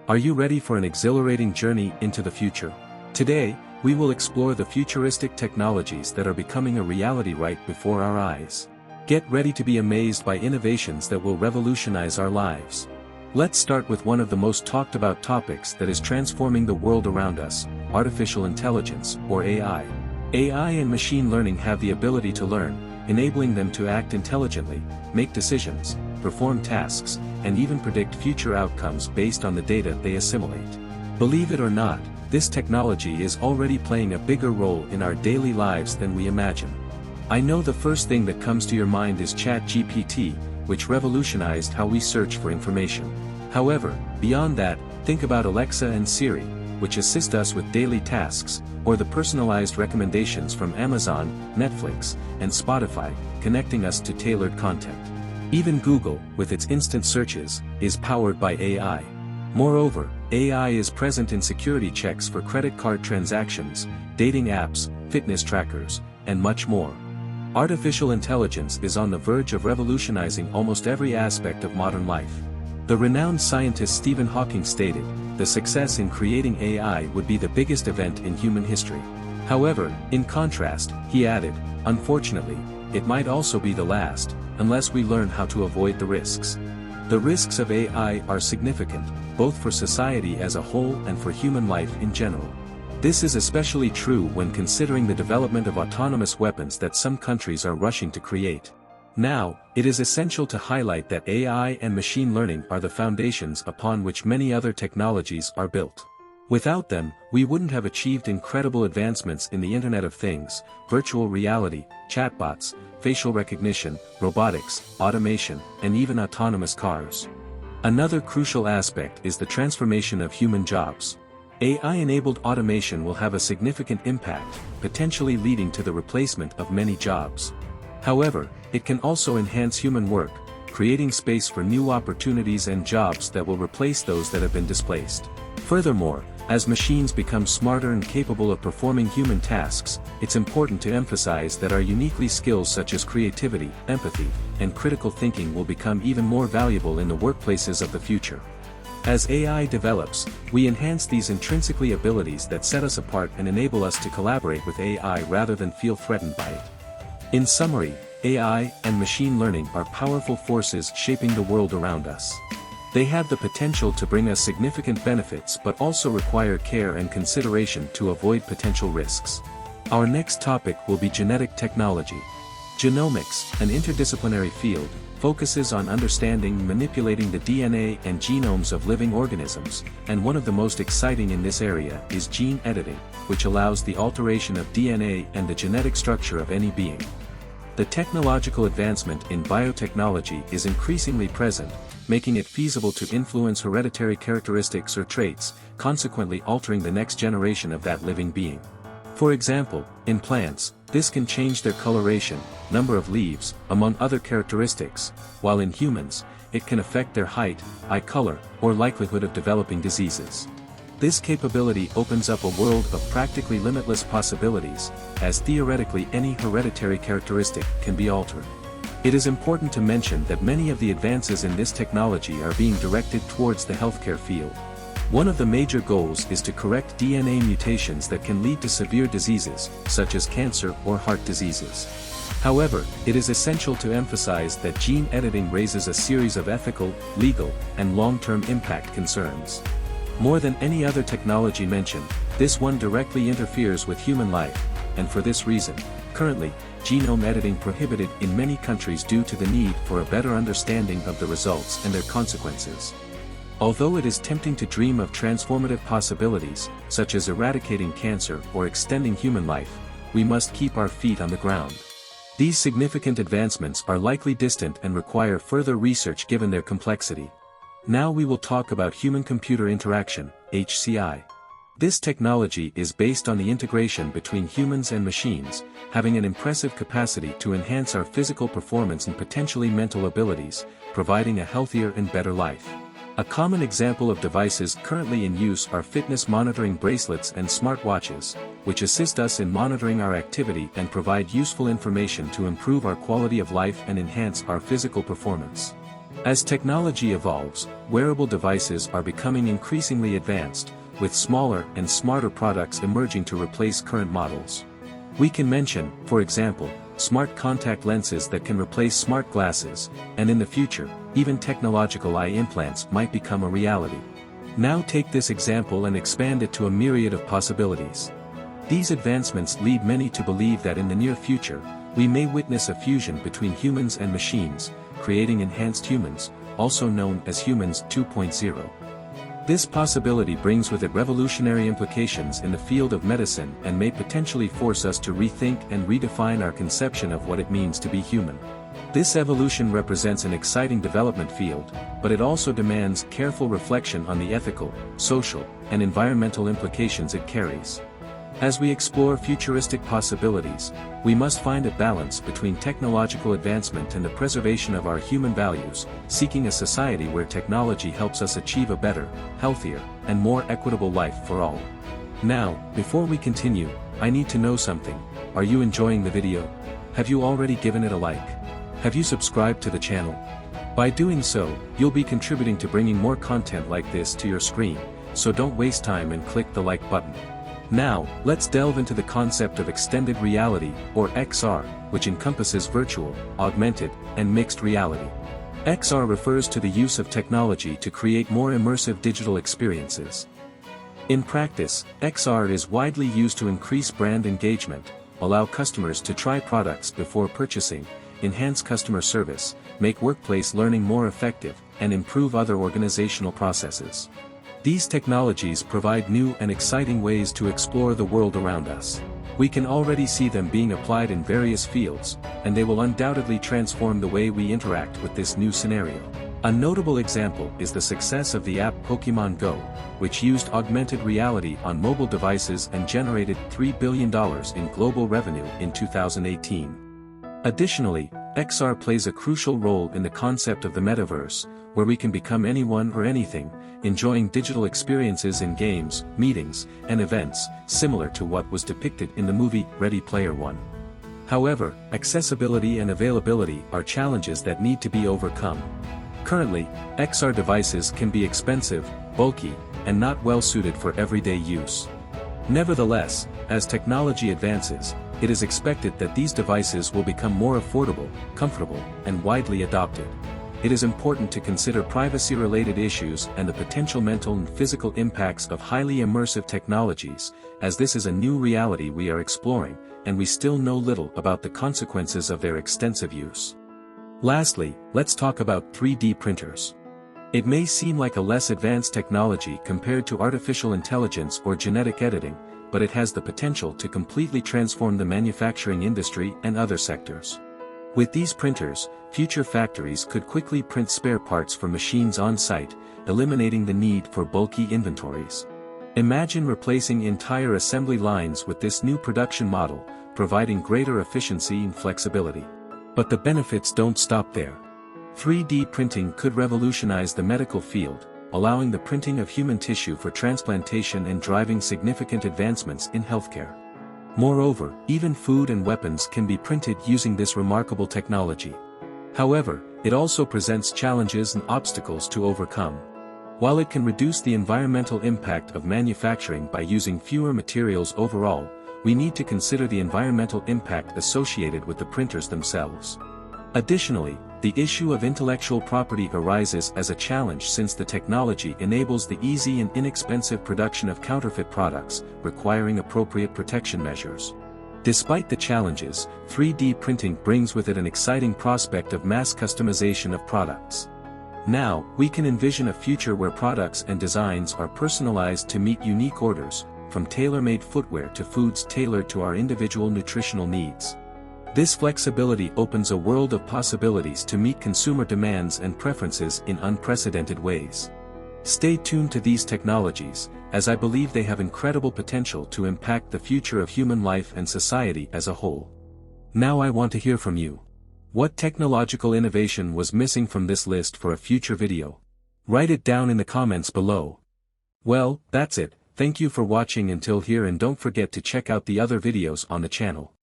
Are you ready for an exhilarating journey into the future? Today, we will explore the futuristic technologies that are becoming a reality right before our eyes. Get ready to be amazed by innovations that will revolutionize our lives. Let's start with one of the most talked about topics that is transforming the world around us, artificial intelligence, or AI. AI and machine learning have the ability to learn, enabling them to act intelligently, make decisions, perform tasks, and even predict future outcomes based on the data they assimilate. Believe it or not, this technology is already playing a bigger role in our daily lives than we imagine. I know the first thing that comes to your mind is ChatGPT, which revolutionized how we search for information. However, beyond that, think about Alexa and Siri, which assist us with daily tasks, or the personalized recommendations from Amazon, Netflix, and Spotify, connecting us to tailored content. Even Google, with its instant searches, is powered by AI. Moreover, AI is present in security checks for credit card transactions, dating apps, fitness trackers, and much more. Artificial intelligence is on the verge of revolutionizing almost every aspect of modern life. The renowned scientist Stephen Hawking stated, "The success in creating AI would be the biggest event in human history." However, in contrast, he added, "Unfortunately, it might also be the last, unless we learn how to avoid the risks." The risks of AI are significant, both for society as a whole and for human life in general. This is especially true when considering the development of autonomous weapons that some countries are rushing to create. Now, it is essential to highlight that AI and machine learning are the foundations upon which many other technologies are built. Without them, we wouldn't have achieved incredible advancements in the Internet of Things, virtual reality, chatbots, facial recognition, robotics, automation, and even autonomous cars. Another crucial aspect is the transformation of human jobs. AI-enabled automation will have a significant impact, potentially leading to the replacement of many jobs. However, it can also enhance human work, creating space for new opportunities and jobs that will replace those that have been displaced. Furthermore, as machines become smarter and capable of performing human tasks, it's important to emphasize that our unique skills such as creativity, empathy, and critical thinking will become even more valuable in the workplaces of the future. As AI develops, we enhance these intrinsically abilities that set us apart and enable us to collaborate with AI rather than feel threatened by it. In summary, AI and machine learning are powerful forces shaping the world around us. They have the potential to bring us significant benefits but also require care and consideration to avoid potential risks. Our next topic will be genetic technology. Genomics, an interdisciplinary field, focuses on understanding and manipulating the DNA and genomes of living organisms, and one of the most exciting in this area is gene editing, which allows the alteration of DNA and the genetic structure of any being. The technological advancement in biotechnology is increasingly present, making it feasible to influence hereditary characteristics or traits, consequently altering the next generation of that living being. For example, in plants, this can change their coloration, number of leaves, among other characteristics, while in humans, it can affect their height, eye color, or likelihood of developing diseases. This capability opens up a world of practically limitless possibilities, as theoretically any hereditary characteristic can be altered. It is important to mention that many of the advances in this technology are being directed towards the healthcare field. One of the major goals is to correct DNA mutations that can lead to severe diseases, such as cancer or heart diseases. However, it is essential to emphasize that gene editing raises a series of ethical, legal, and long-term impact concerns. More than any other technology mentioned, this one directly interferes with human life, and for this reason, currently, genome editing prohibited in many countries due to the need for a better understanding of the results and their consequences. Although it is tempting to dream of transformative possibilities, such as eradicating cancer or extending human life, we must keep our feet on the ground. These significant advancements are likely distant and require further research given their complexity. Now we will talk about human-computer interaction, HCI. This technology is based on the integration between humans and machines, having an impressive capacity to enhance our physical performance and potentially mental abilities, providing a healthier and better life. A common example of devices currently in use are fitness monitoring bracelets and smartwatches, which assist us in monitoring our activity and provide useful information to improve our quality of life and enhance our physical performance. As technology evolves, wearable devices are becoming increasingly advanced, with smaller and smarter products emerging to replace current models. We can mention, for example, smart contact lenses that can replace smart glasses, and in the future, even technological eye implants might become a reality. Now take this example and expand it to a myriad of possibilities. These advancements lead many to believe that in the near future, we may witness a fusion between humans and machines, creating enhanced humans, also known as Humans 2.0. This possibility brings with it revolutionary implications in the field of medicine and may potentially force us to rethink and redefine our conception of what it means to be human. This evolution represents an exciting development field, but it also demands careful reflection on the ethical, social, and environmental implications it carries. As we explore futuristic possibilities, we must find a balance between technological advancement and the preservation of our human values, seeking a society where technology helps us achieve a better, healthier, and more equitable life for all. Now, before we continue, I need to know something. Are you enjoying the video? Have you already given it a like? Have you subscribed to the channel? By doing so, you'll be contributing to bringing more content like this to your screen, so don't waste time and click the like button. Now, let's delve into the concept of extended reality, or XR, which encompasses virtual, augmented, and mixed reality. XR refers to the use of technology to create more immersive digital experiences. In practice, XR is widely used to increase brand engagement, allow customers to try products before purchasing, enhance customer service, make workplace learning more effective, and improve other organizational processes. These technologies provide new and exciting ways to explore the world around us. We can already see them being applied in various fields, and they will undoubtedly transform the way we interact with this new scenario. A notable example is the success of the app Pokémon Go, which used augmented reality on mobile devices and generated $3 billion in global revenue in 2018. Additionally, XR plays a crucial role in the concept of the metaverse, where we can become anyone or anything, enjoying digital experiences in games, meetings, and events, similar to what was depicted in the movie Ready Player One. However, accessibility and availability are challenges that need to be overcome. Currently, XR devices can be expensive, bulky, and not well suited for everyday use. Nevertheless, as technology advances, it is expected that these devices will become more affordable, comfortable, and widely adopted. It is important to consider privacy-related issues and the potential mental and physical impacts of highly immersive technologies, as this is a new reality we are exploring, and we still know little about the consequences of their extensive use. Lastly, let's talk about 3D printers. It may seem like a less advanced technology compared to artificial intelligence or genetic editing, but it has the potential to completely transform the manufacturing industry and other sectors. With these printers, future factories could quickly print spare parts for machines on site, eliminating the need for bulky inventories. Imagine replacing entire assembly lines with this new production model, providing greater efficiency and flexibility. But the benefits don't stop there. 3D printing could revolutionize the medical field, allowing the printing of human tissue for transplantation and driving significant advancements in healthcare. Moreover, even food and weapons can be printed using this remarkable technology. However, it also presents challenges and obstacles to overcome. While it can reduce the environmental impact of manufacturing by using fewer materials overall, we need to consider the environmental impact associated with the printers themselves. Additionally, the issue of intellectual property arises as a challenge since the technology enables the easy and inexpensive production of counterfeit products, requiring appropriate protection measures. Despite the challenges, 3D printing brings with it an exciting prospect of mass customization of products. Now, we can envision a future where products and designs are personalized to meet unique orders, from tailor-made footwear to foods tailored to our individual nutritional needs. This flexibility opens a world of possibilities to meet consumer demands and preferences in unprecedented ways. Stay tuned to these technologies, as I believe they have incredible potential to impact the future of human life and society as a whole. Now I want to hear from you. What technological innovation was missing from this list for a future video? Write it down in the comments below. Well, that's it. Thank you for watching until here, and don't forget to check out the other videos on the channel.